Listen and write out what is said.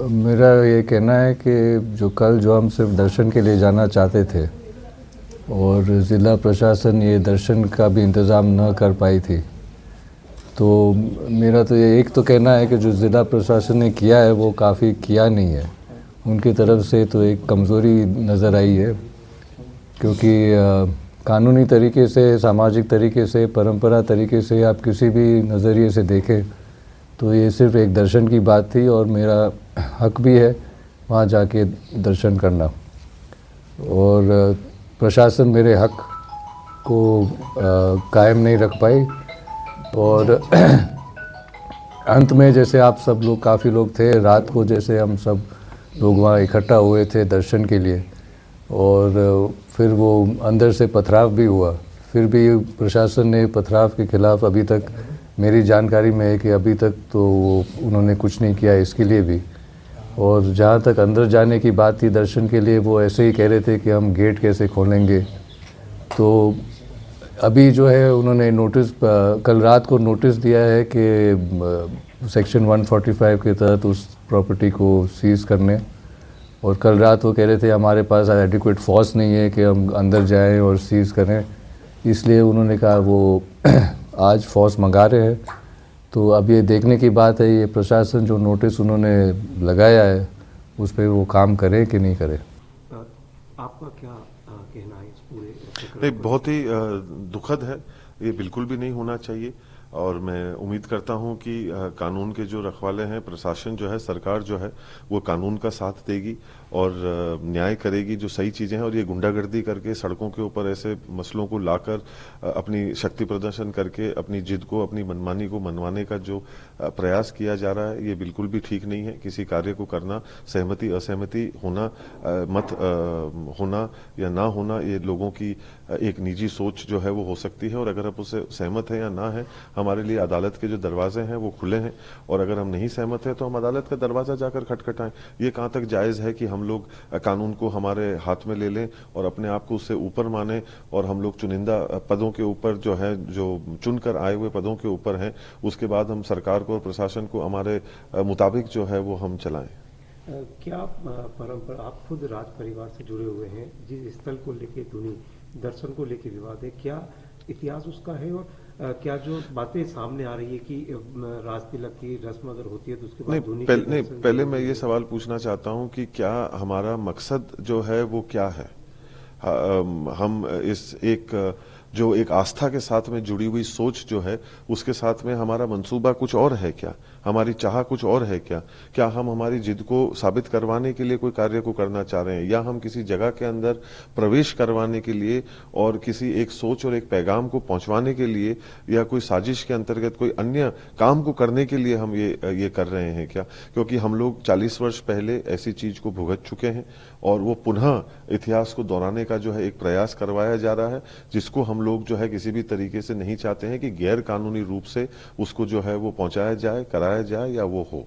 मेरा ये कहना है कि जो हम सिर्फ दर्शन के लिए जाना चाहते थे और ज़िला प्रशासन ये दर्शन का भी इंतज़ाम न कर पाई थी, तो मेरा तो ये एक तो कहना है कि जो ज़िला प्रशासन ने किया है वो काफ़ी किया नहीं है। उनकी तरफ से तो एक कमज़ोरी नज़र आई है, क्योंकि कानूनी तरीके से, सामाजिक तरीके से, परंपरा तरीके से आप किसी भी नज़रिए से देखें तो ये सिर्फ एक दर्शन की बात थी और मेरा हक भी है वहाँ जाके दर्शन करना। और प्रशासन मेरे हक को कायम नहीं रख पाई और अंत में जैसे आप सब लोग, काफ़ी लोग थे, रात को जैसे हम सब लोग वहाँ इकट्ठा हुए थे दर्शन के लिए और फिर वो अंदर से पथराव भी हुआ, फिर भी प्रशासन ने पथराव के ख़िलाफ़ अभी तक, मेरी जानकारी में है कि अभी तक तो उन्होंने कुछ नहीं किया इसके लिए भी। और जहाँ तक अंदर जाने की बात थी दर्शन के लिए, वो ऐसे ही कह रहे थे कि हम गेट कैसे खोलेंगे। तो अभी जो है उन्होंने नोटिस, कल रात को नोटिस दिया है कि सेक्शन 145 के तहत उस प्रॉपर्टी को सीज़ करने, और कल रात वो कह रहे थे हमारे पास एडिक्वेट फोर्स नहीं है कि हम अंदर जाएं और सीज़ करें, इसलिए उन्होंने कहा वो आज फोर्स मंगा रहे हैं। तो अब ये देखने की बात है, ये प्रशासन जो नोटिस उन्होंने लगाया है उस पर वो काम करे कि नहीं करे। आपका क्या कहना है इस पूरे नहीं, बहुत ही दुखद है, ये बिल्कुल भी नहीं होना चाहिए। और मैं उम्मीद करता हूं कि कानून के जो रखवाले हैं, प्रशासन जो है, सरकार जो है, वो कानून का साथ देगी और न्याय करेगी जो सही चीजें हैं। और ये गुंडागर्दी करके सड़कों के ऊपर ऐसे मसलों को लाकर अपनी शक्ति प्रदर्शन करके अपनी जिद को, अपनी मनमानी को मनवाने का जो प्रयास किया जा रहा है, ये बिल्कुल भी ठीक नहीं है। किसी कार्य को करना, सहमति असहमति होना, मत होना या ना होना, ये लोगों की एक निजी सोच जो है वो हो सकती है। और अगर आप उससे सहमत है या ना है, हमारे लिए अदालत के जो दरवाजे हैं वो खुले हैं, और अगर हम नहीं सहमत है तो हम अदालत का दरवाजा जाकर खटखटाएं। ये कहां तक जायज है कि हम लोग कानून को हमारे हाथ में ले लें और अपने आप को उससे ऊपर माने, और हम लोग चुनिंदा पदों के ऊपर जो है, जो चुनकर आए हुए पदों के ऊपर हैं, उसके बाद हम सरकार को और प्रशासन को हमारे मुताबिक जो है वो हम चलाएं। क्या परंपरा, आप खुद राज परिवार से जुड़े हुए हैं, जिस स्थल को लेके धुनी दर्शन को लेके विवाद है, क्या इतिहास उसका है? और क्या जो बातें सामने आ रही है कि राज तिलक की रस्म अगर होती है तो उसके बाद धुनी नहीं, पहले मैं ये सवाल पूछना चाहता हूं कि क्या हमारा मकसद जो है वो क्या है? हम इस जो एक आस्था के साथ में जुड़ी हुई सोच जो है, उसके साथ में हमारा मंसूबा कुछ और है क्या? हमारी चाह कुछ और है क्या? क्या हम हमारी जिद को साबित करवाने के लिए कोई कार्य को करना चाह रहे हैं, या हम किसी जगह के अंदर प्रवेश करवाने के लिए और किसी एक सोच और एक पैगाम को पहुंचवाने के लिए, या कोई साजिश के अंतर्गत कोई अन्य काम को करने के लिए हम ये कर रहे हैं क्या? क्योंकि हम लोग 40 वर्ष पहले ऐसी चीज को भुगत चुके हैं और वो पुनः इतिहास को दोहराने का जो है एक प्रयास करवाया जा रहा है, जिसको हम लोग जो है किसी भी तरीके से नहीं चाहते हैं कि गैर कानूनी रूप से उसको जो है वो पहुंचाया जाए, कराया जाए या वो हो।